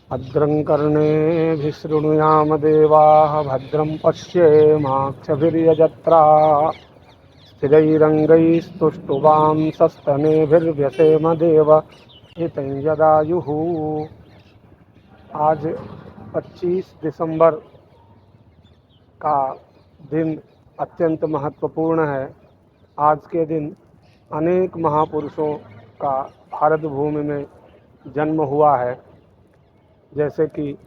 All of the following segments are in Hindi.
भद्रं कर्णेभिः शृणुयाम देवाः भद्रं पश्येमाक्षभिर्यजत्राः स्थिरैरङ्गैस्तुष्टुवांसस्तनेभिर्व्यसेम देव हितं यदायुः। आज 25 दिसंबर का दिन अत्यंत महत्वपूर्ण है। आज के दिन अनेक महापुरुषों का भारत भूमि में जन्म हुआ है, जैसे कि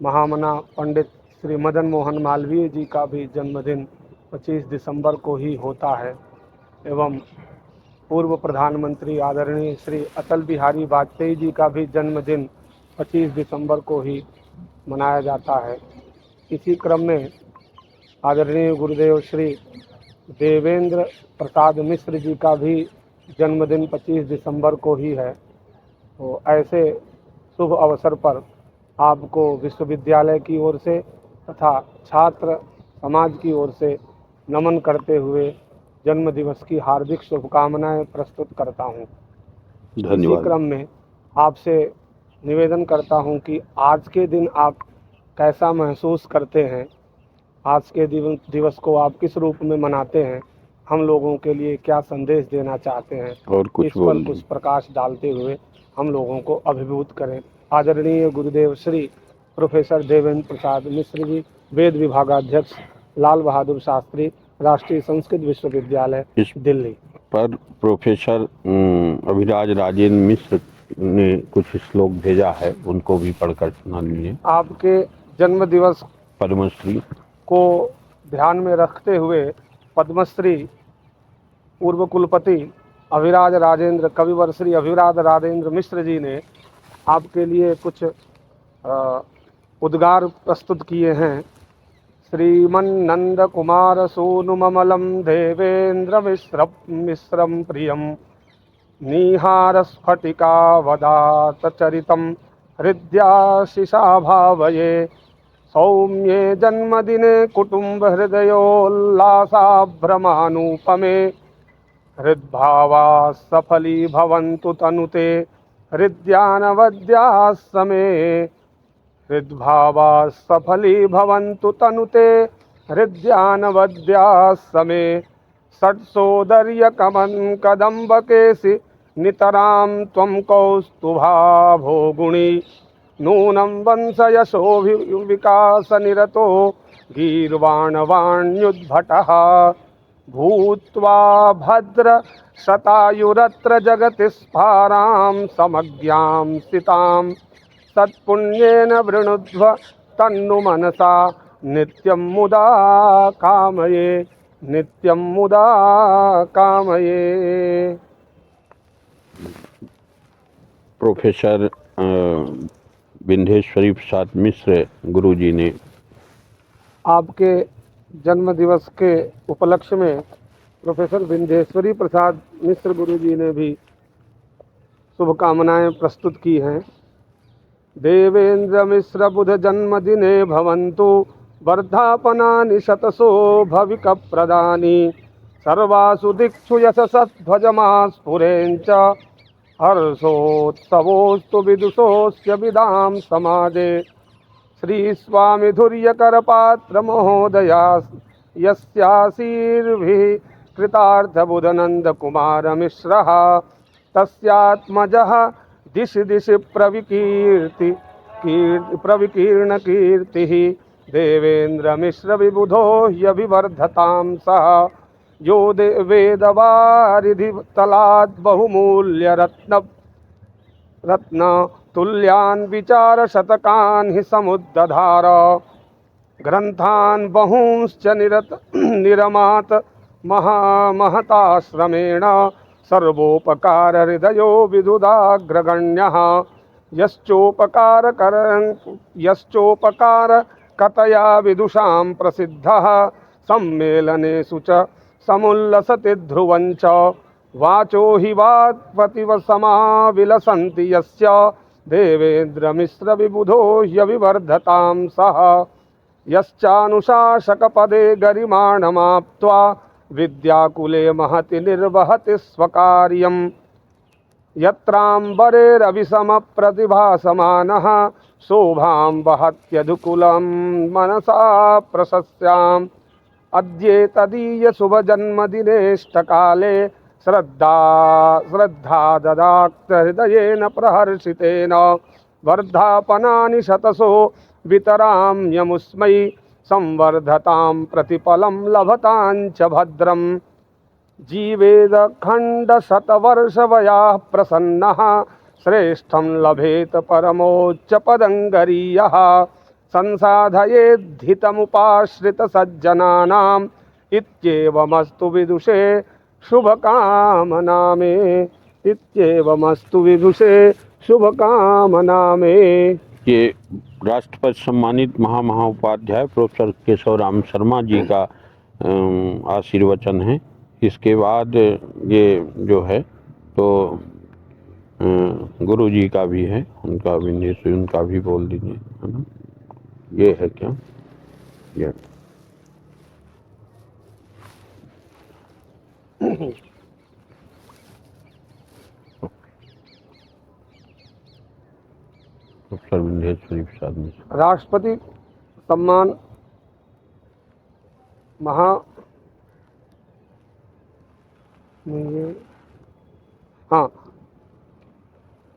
महामना पंडित श्री मदन मोहन मालवीय जी का भी जन्मदिन 25 दिसंबर को ही होता है एवं पूर्व प्रधानमंत्री आदरणीय श्री अटल बिहारी वाजपेयी जी का भी जन्मदिन 25 दिसंबर को ही मनाया जाता है। इसी क्रम में आदरणीय गुरुदेव श्री देवेंद्र प्रसाद मिश्र जी का भी जन्मदिन 25 दिसंबर को ही है। तो ऐसे शुभ अवसर पर आपको विश्वविद्यालय की ओर से तथा छात्र समाज की ओर से नमन करते हुए जन्म दिवस की हार्दिक शुभकामनाएं प्रस्तुत करता हूं। इसी क्रम में आपसे निवेदन करता हूं कि आज के दिन आप कैसा महसूस करते हैं, आज के दिवस को आप किस रूप में मनाते हैं, हम लोगों के लिए क्या संदेश देना चाहते हैं, और इस पर कुछ प्रकाश डालते हुए हम लोगों को अभिभूत करें। आदरणीय गुरुदेव श्री प्रोफेसर देवेंद्र प्रसाद मिश्र जी, वेद विभागाध्यक्ष, लाल बहादुर शास्त्री राष्ट्रीय संस्कृत विश्वविद्यालय दिल्ली। पर प्रोफेसर अभिराज राजेंद्र मिश्र ने कुछ श्लोक भेजा है, उनको भी पढ़कर सुना लीजिए। आपके जन्म दिवस पद्मश्री को ध्यान में रखते हुए पद्मश्री पूर्व कुलपति अभिराज राजेंद्र कविवर श्री अभिराज राजेंद्र मिश्र जी ने आपके लिए कुछ उद्गार प्रस्तुत किए हैं। श्रीमन्नंद कुमार सोनुममलम देवेंद्र मिश्रम प्रियम निहार स्फटिकावदात चरितम हृद्याशिषा भावये सौम्ये जन्मदिने कुटुंब हृदयोल्लासाभ्रमानुपमे हृद्भावा सफली भवन्तु तनुते हृद्यानवद्याः समे हृद्भावा सफली भवन्तु तनुते हृद्यानवद्याः समे षट्सोदर्यकमन् कदम्बकेसि नितरां त्वं कौस्तुभा भोगुणी नूनं वंशयशोभिविकासनिरतो गीर्वाणवाण्युद्भटः भूत्वा भद्र शतायुरत्र जगति स्फारां समज्ञां स्थितां सत्पुण्येन वृणुध्व तन्नु मनसा नित्यं मुदा कामये नित्यं मुदा कामये। प्रोफेसर विंध्येश्वरी प्रसाद मिश्र गुरु जी ने आपके जन्म दिवस के उपलक्ष्य में प्रोफेसर विंध्येश्वरी प्रसाद मिश्र गुरु जी ने भी शुभकामनाएं प्रस्तुत की हैं। देवेंद्र मिश्र बुध जन्मदिने भवन्तु वर्धापनानि शतसो भविक प्रदानी सर्वासु दिक्षु यशसध्वजमास्फुरेञ्च हर्षोत्सवोस्तु विदुषोऽस्य विदां समाजे श्री स्वामी धुर्यकर पात्र महोदया यस्याशीर्भिः कृतार्थ बुधनंद कुमार मिश्रः तस्यात्मजः दिशि दिशि प्रविकीर्ण कीर्तिः देवेंद्र मिश्र विबुधो ह्यभिवर्धतां सः यो वेदवारिधि तलाद् बहुमूल्य रत्न तुल्यान् विचार शतकान् हि समुद्दधार ग्रंथान् बहूंश्च निरमात महताश्रमेण सर्वोपकार हृदयो विदुदाग्रगण्यः यश्चोपकार कतया विदुषां प्रसिद्धः सम्मेलनेषु च समुल्लसति ध्रुवञ्च वाचो हि वाक्पतिवसमा विलसन्ति यस्य देवेंद्र मिश्र विबुधो ह्यभिवर्धतां सः यश्चानुशासकपदे गरिमाणमाप्त्वा विद्याकुले महति निर्वहति स्वकार्यम् यत्राम्बरेरविसमप्रतिभासमानः शोभां वहत्यधुकुलं मनसा प्रशस्याम् अद्ये शुभजन्मदिनेष्टकाले श्रद्धा ददाक्त हृदयेन प्रहर्षितेन वर्धापनानि शतसो वितराम्यमुस्मै संवर्धतां प्रतिफलं लभतां च भद्रम् जीवेदखण्डशतवर्षवयाः प्रसन्नः श्रेष्ठं लभेत परमोच्चपदं गरीयः संसाधयेद्धितमुपाश्रितसज्जनानाम् इत्येवमस्तु विदुषे शुभकामना मे इत्येवमस्तु विदुषे शुभकामना मे। ये राष्ट्रपति सम्मानित महामहोपाध्याय प्रोफेसर केशव राम शर्मा जी का आशीर्वचन है। इसके बाद ये जो है तो गुरु जी का भी है, उनका विंध्येश्वरी उनका भी बोल दीजिए, है ना। ये है क्या ये प्रोफेसर विंध्येश्वरी प्रसाद मिश्र राष्ट्रपति सम्मान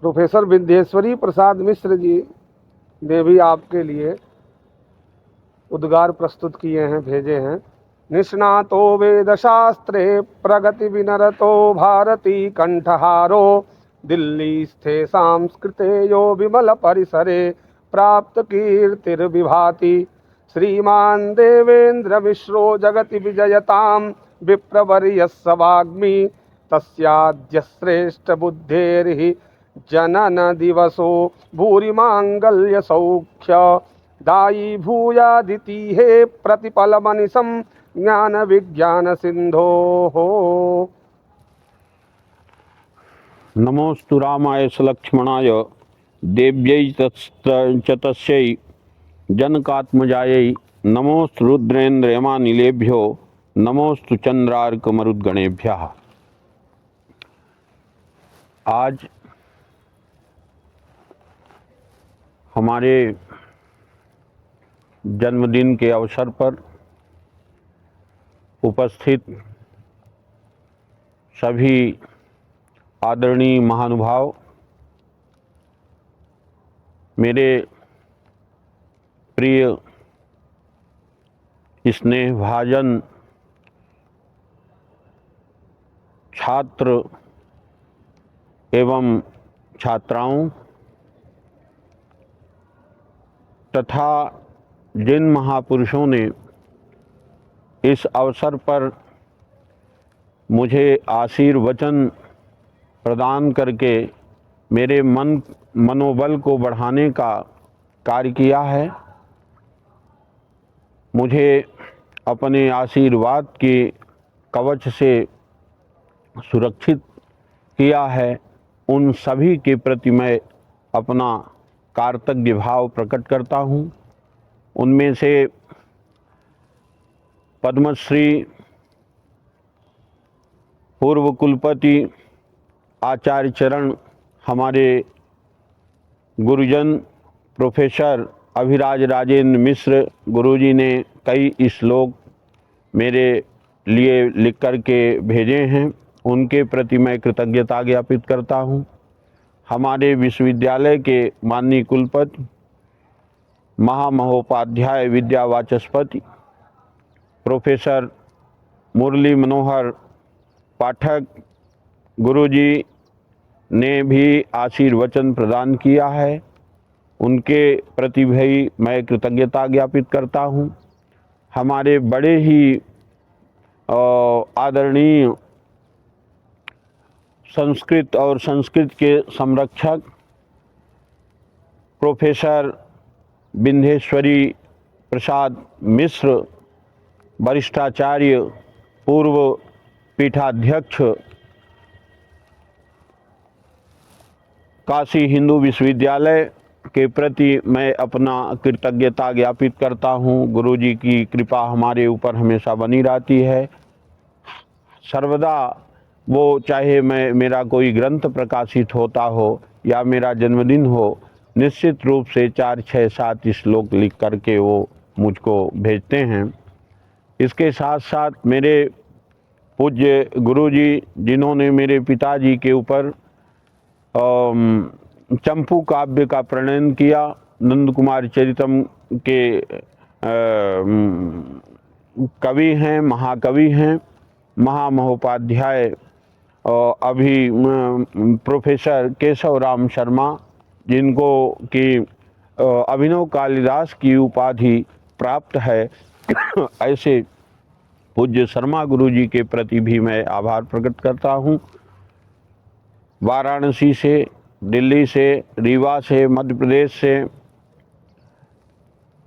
प्रोफेसर विंध्येश्वरी प्रसाद मिश्र जी ने भी आपके लिए उद्गार प्रस्तुत किए हैं, भेजे हैं। निष्णातो वेदशास्त्रे प्रगति विनरतो भारती कंठहारो दिल्ली स्थे सांस्कृते यो विमल परिसरे प्राप्त कीर्तिर्विभाति श्रीमान देवेंद्र मिश्रो जगति विजयतां विप्रवर्यस्य वाग्मी तस्याद्य श्रेष्ठ बुद्धेर्हि जनन दिवसो भूरि मांगल्य सौख्य दायी भूयादिति हे प्रतिपलमनिशं ज्ञान विज्ञान सिंधो हो। नमोस्तु रामाय सलक्ष्मणाय देव्यै च तस्यै जनकात्मजायै नमोस्तु रुद्रेन्द्रयमानिलेभ्यो नमोस्तु चंद्रार्कमरुद्गणेभ्यः। आज हमारे जन्मदिन के अवसर पर उपस्थित सभी आदरणीय महानुभाव, मेरे प्रिय स्नेहभाजन छात्र एवं छात्राओं तथा जिन महापुरुषों ने इस अवसर पर मुझे आशीर्वचन प्रदान करके मेरे मनोबल को बढ़ाने का कार्य किया है, मुझे अपने आशीर्वाद के कवच से सुरक्षित किया है, उन सभी के प्रति मैं अपना कार्तज्ञ भाव प्रकट करता हूँ। उनमें से पद्मश्री पूर्व कुलपति आचार्य चरण हमारे गुरुजन प्रोफेसर अभिराज राजेंद्र मिश्र गुरुजी ने कई श्लोक मेरे लिए लिख कर के भेजे हैं, उनके प्रति मैं कृतज्ञता ज्ञापित करता हूँ। हमारे विश्वविद्यालय के माननीय कुलपति महामहोपाध्याय विद्यावाचस्पति प्रोफेसर मुरली मनोहर पाठक गुरुजी ने भी आशीर्वचन प्रदान किया है, उनके प्रति भी मैं कृतज्ञता ज्ञापित करता हूँ। हमारे बड़े ही आदरणीय संस्कृत और संस्कृत के संरक्षक प्रोफेसर विंध्येश्वरी प्रसाद मिश्र वरिष्ठाचार्य पूर्व पीठाध्यक्ष काशी हिंदू विश्वविद्यालय के प्रति मैं अपना कृतज्ञता ज्ञापित करता हूँ। गुरुजी की कृपा हमारे ऊपर हमेशा बनी रहती है। सर्वदा वो चाहे मेरा कोई ग्रंथ प्रकाशित होता हो या मेरा जन्मदिन हो, निश्चित रूप से 4, 6, 7 श्लोक लिख करके वो मुझको भेजते हैं। इसके साथ साथ मेरे पूज्य गुरुजी जिन्होंने मेरे पिताजी के ऊपर चंपू काव्य का प्रणयन किया, नंद कुमार चरितम के कवि हैं, महाकवि हैं, महामहोपाध्याय अभी प्रोफेसर केशव राम शर्मा, जिनको कि अभिनव कालिदास की उपाधि प्राप्त है। ऐसे पूज्य शर्मा गुरु जी के प्रति भी मैं आभार प्रकट करता हूँ। वाराणसी से, दिल्ली से, रीवा से, मध्य प्रदेश से,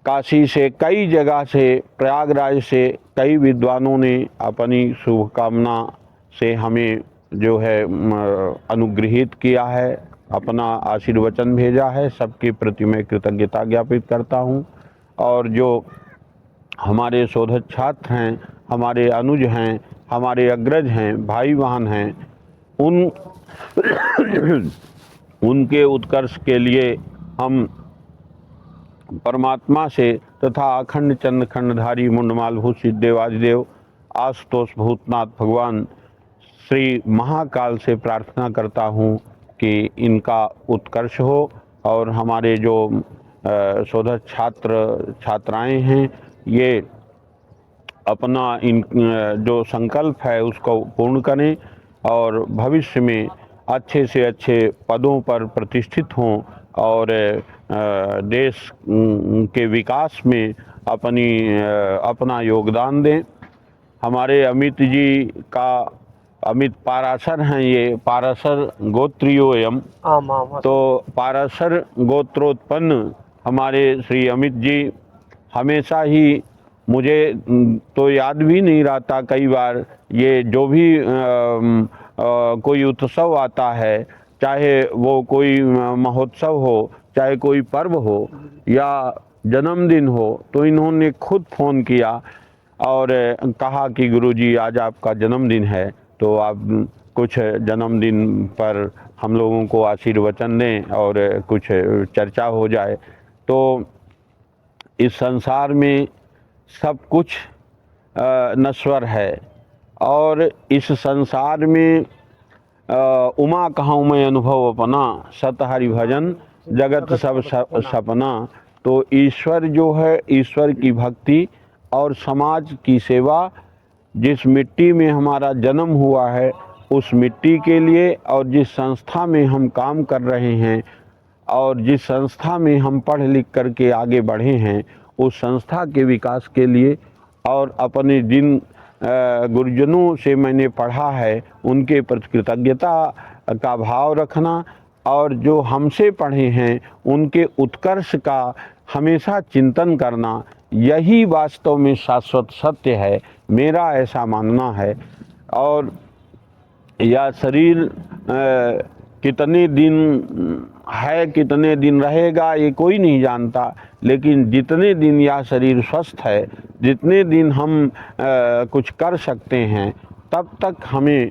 काशी से, कई जगह से, प्रयागराज से कई विद्वानों ने अपनी शुभकामना से हमें जो है अनुग्रहित किया है, अपना आशीर्वचन भेजा है। सबके प्रति मैं कृतज्ञता ज्ञापित करता हूँ। और जो हमारे शोधक छात्र हैं, हमारे अनुज हैं, हमारे अग्रज हैं, भाई बहन हैं, उनके उत्कर्ष के लिए हम परमात्मा से तथा अखंड चंद्र खंडधारी मुंडमाल भूषित देवादिदेव आशुतोष भूतनाथ भगवान श्री महाकाल से प्रार्थना करता हूँ कि इनका उत्कर्ष हो और हमारे जो शोधक छात्र छात्राएं हैं, ये अपना इन जो संकल्प है उसको पूर्ण करें और भविष्य में अच्छे से अच्छे पदों पर प्रतिष्ठित हों और देश के विकास में अपना योगदान दें। हमारे अमित जी का, अमित पाराशर हैं, ये पाराशर गोत्रियोयम, तो पाराशर गोत्रोत्पन्न हमारे श्री अमित जी हमेशा ही, मुझे तो याद भी नहीं रहता कई बार, ये जो भी कोई उत्सव आता है, चाहे वो कोई महोत्सव हो, चाहे कोई पर्व हो या जन्मदिन हो, तो इन्होंने खुद फ़ोन किया और कहा कि गुरुजी आज आपका जन्मदिन है, तो आप कुछ जन्मदिन पर हम लोगों को आशीर्वचन दें और कुछ चर्चा हो जाए। तो इस संसार में सब कुछ नश्वर है और इस संसार में उमा कहूँ मैं अनुभव अपना, सत हरि भजन जगत सब सपना। तो ईश्वर जो है, ईश्वर की भक्ति और समाज की सेवा, जिस मिट्टी में हमारा जन्म हुआ है उस मिट्टी के लिए, और जिस संस्था में हम काम कर रहे हैं और जिस संस्था में हम पढ़ लिख करके आगे बढ़े हैं, उस संस्था के विकास के लिए, और अपने जिन गुरुजनों से मैंने पढ़ा है उनके प्रति कृतज्ञता का भाव रखना, और जो हमसे पढ़े हैं उनके उत्कर्ष का हमेशा चिंतन करना, यही वास्तव में शाश्वत सत्य है, मेरा ऐसा मानना है। और यह शरीर कितने दिन है, कितने दिन रहेगा, ये कोई नहीं जानता, लेकिन जितने दिन यह शरीर स्वस्थ है, जितने दिन हम कुछ कर सकते हैं, तब तक हमें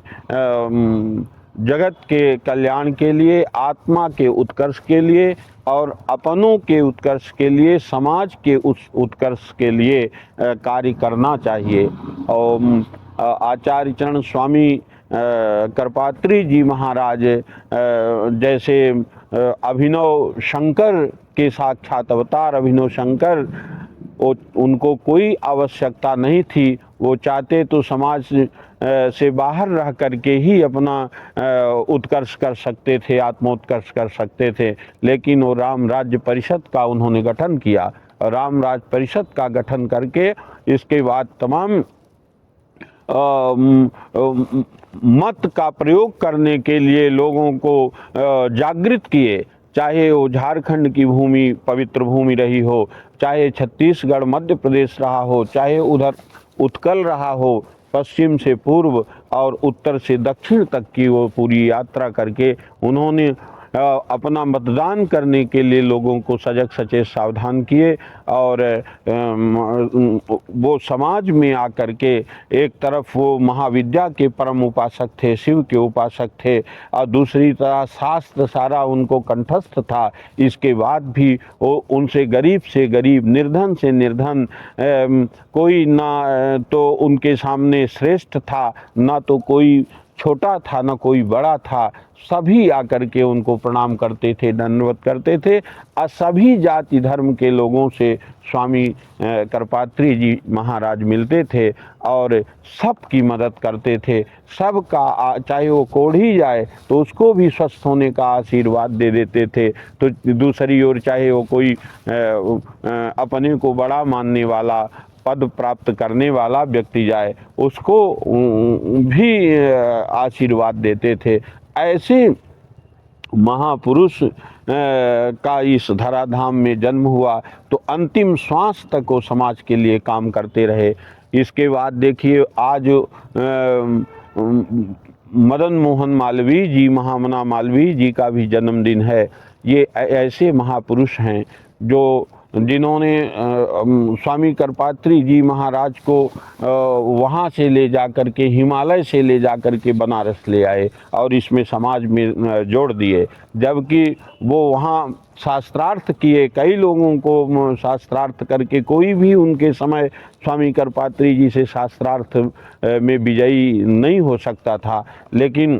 जगत के कल्याण के लिए, आत्मा के उत्कर्ष के लिए और अपनों के उत्कर्ष के लिए, समाज के उत्कर्ष के लिए कार्य करना चाहिए। और आचार्य चरण स्वामी करपात्री जी महाराज जैसे अभिनव शंकर के साक्षात अवतार अभिनव शंकर, उनको कोई आवश्यकता नहीं थी, वो चाहते तो समाज से बाहर रह करके ही अपना उत्कर्ष कर सकते थे, आत्मोत्कर्ष कर सकते थे, लेकिन वो राम राज्य परिषद का उन्होंने गठन किया। राम राज्य परिषद का गठन करके इसके बाद तमाम मत का प्रयोग करने के लिए लोगों को जागृत किए, चाहे वो झारखंड की भूमि पवित्र भूमि रही हो, चाहे छत्तीसगढ़ मध्य प्रदेश रहा हो, चाहे उधर उत्कल रहा हो, पश्चिम से पूर्व और उत्तर से दक्षिण तक की वो पूरी यात्रा करके उन्होंने अपना मतदान करने के लिए लोगों को सजग सचेत सावधान किए और वो समाज में आकर के एक तरफ वो महाविद्या के परम उपासक थे, शिव के उपासक थे, और दूसरी तरह शास्त्र सारा उनको कंठस्थ था। इसके बाद भी वो उनसे गरीब, निर्धन से निर्धन कोई ना तो उनके सामने श्रेष्ठ था, ना तो कोई छोटा था, ना कोई बड़ा था। सभी आकर के उनको प्रणाम करते थे, दंडवत करते थे, और सभी जाति धर्म के लोगों से स्वामी करपात्री जी महाराज मिलते थे और सबकी मदद करते थे। सबका, चाहे वो कोढ़ी जाए तो उसको भी स्वस्थ होने का आशीर्वाद दे देते थे। तो दूसरी ओर चाहे वो कोई अपने को बड़ा मानने वाला, पद प्राप्त करने वाला व्यक्ति जाए, उसको भी आशीर्वाद देते थे। ऐसे महापुरुष का इस धराधाम में जन्म हुआ तो अंतिम श्वास तक वो समाज के लिए काम करते रहे। इसके बाद देखिए आज मदन मोहन मालवीय जी, महामना मालवीय जी का भी जन्मदिन है। ये ऐसे महापुरुष हैं जो जिन्होंने स्वामी करपात्री जी महाराज को वहाँ से ले जा कर के, हिमालय से ले जा कर के बनारस ले आए और इसमें समाज में जोड़ दिए। जबकि वो वहाँ शास्त्रार्थ किए, कई लोगों को शास्त्रार्थ करके कोई भी उनके समय स्वामी करपात्री जी से शास्त्रार्थ में विजयी नहीं हो सकता था। लेकिन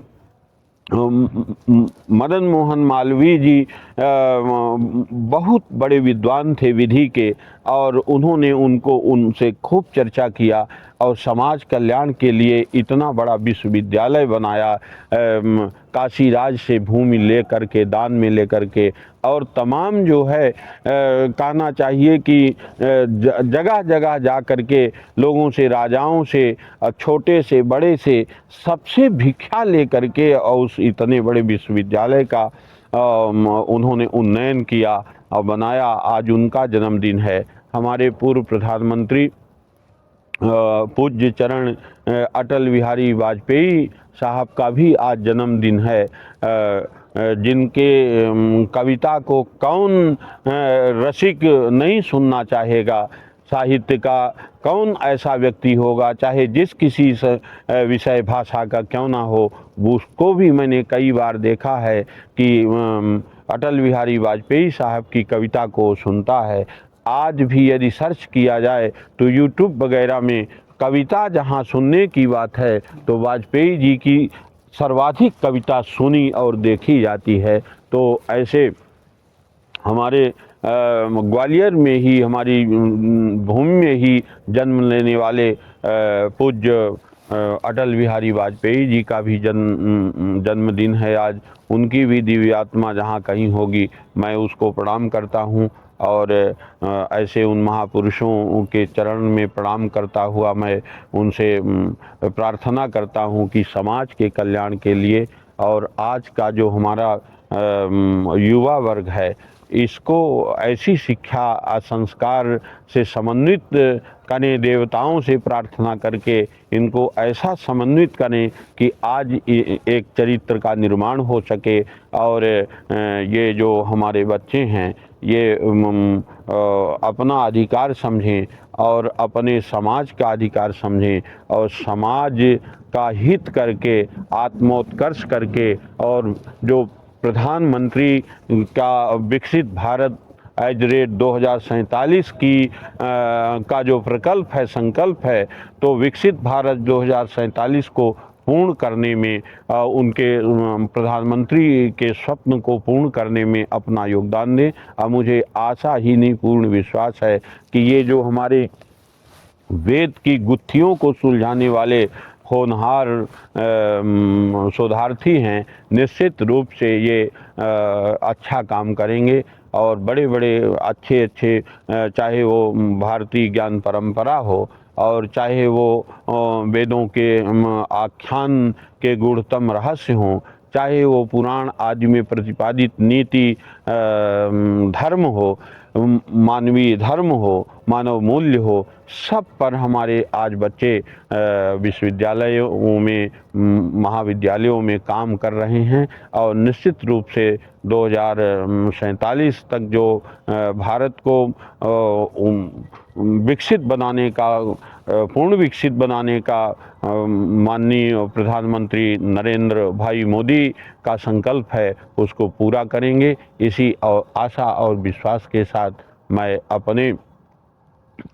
मदन मोहन मालवीय जी बहुत बड़े विद्वान थे विधि के, और उन्होंने उनसे खूब चर्चा किया और समाज कल्याण के लिए इतना बड़ा विश्वविद्यालय बनाया, काशीराज से भूमि लेकर के, दान में लेकर के, और तमाम जो है कहना चाहिए कि जगह जगह जा कर के लोगों से, राजाओं से, छोटे से बड़े से, सबसे भिक्षा लेकर के और उस इतने बड़े विश्वविद्यालय का उन्होंने उन्नयन किया और बनाया। आज उनका जन्मदिन है। हमारे पूर्व प्रधानमंत्री पूज्य चरण अटल बिहारी वाजपेयी साहब का भी आज जन्मदिन है, जिनके कविता को कौन रसिक नहीं सुनना चाहेगा। साहित्य का कौन ऐसा व्यक्ति होगा, चाहे जिस किसी विषय भाषा का क्यों ना हो, उसको भी मैंने कई बार देखा है कि अटल बिहारी वाजपेयी साहब की कविता को सुनता है। आज भी यदि सर्च किया जाए तो यूट्यूब वगैरह में कविता जहां सुनने की बात है तो वाजपेयी जी की सर्वाधिक कविता सुनी और देखी जाती है। तो ऐसे हमारे ग्वालियर में ही, हमारी भूमि में ही जन्म लेने वाले पूज्य अटल बिहारी वाजपेयी जी का भी जन्मदिन है आज। उनकी भी दिव्य आत्मा जहाँ कहीं होगी, मैं उसको प्रणाम करता हूँ और ऐसे उन महापुरुषों के चरण में प्रणाम करता हुआ मैं उनसे प्रार्थना करता हूँ कि समाज के कल्याण के लिए और आज का जो हमारा युवा वर्ग है, इसको ऐसी शिक्षा संस्कार से समन्वित करें, देवताओं से प्रार्थना करके इनको ऐसा समन्वित करें कि आज एक चरित्र का निर्माण हो सके और ये जो हमारे बच्चे हैं ये अपना अधिकार समझें और अपने समाज का अधिकार समझें और समाज का हित करके, आत्मोत्कर्ष करके, और जो प्रधानमंत्री का विकसित भारत @ 2047 की का जो प्रकल्प है, संकल्प है, तो विकसित भारत 2047 को पूर्ण करने में, उनके प्रधानमंत्री के स्वप्न को पूर्ण करने में अपना योगदान दें। और मुझे आशा ही नहीं, पूर्ण विश्वास है कि ये जो हमारे वेद की गुत्थियों को सुलझाने वाले होनहार शोधार्थी हैं, निश्चित रूप से ये अच्छा काम करेंगे और बड़े बड़े अच्छे चाहे वो भारतीय ज्ञान परंपरा हो और चाहे वो वेदों के आख्यान के गूढ़तम रहस्य हों, चाहे वो पुराण आदि में प्रतिपादित नीति धर्म हो, मानवीय धर्म हो, मानव मूल्य हो, सब पर हमारे आज बच्चे विश्वविद्यालयों में, महाविद्यालयों में काम कर रहे हैं। और निश्चित रूप से 2047 तक जो भारत को विकसित बनाने का, पूर्ण विकसित बनाने का माननीय प्रधानमंत्री नरेंद्र भाई मोदी का संकल्प है, उसको पूरा करेंगे। इसी आशा और विश्वास के साथ मैं अपने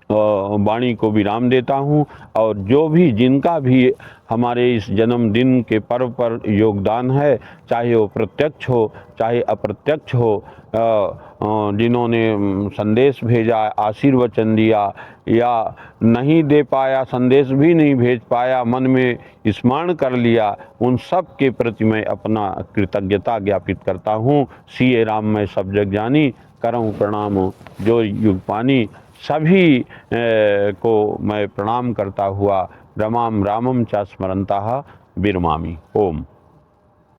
वाणी को विराम देता हूँ। और जो भी, जिनका भी हमारे इस जन्मदिन के पर्व पर योगदान है, चाहे वो प्रत्यक्ष हो चाहे अप्रत्यक्ष हो, जिन्होंने संदेश भेजा, आशीर्वचन दिया, या नहीं दे पाया, संदेश भी नहीं भेज पाया, मन में स्मरण कर लिया, उन सब के प्रति मैं अपना कृतज्ञता ज्ञापित करता हूँ। सिए राम मैं सब जग जानी, करऊँ प्रणाम जो युग पानी। सभी को मैं प्रणाम करता हुआ रमाम रामम च स्मरंता विरमामि। ओम।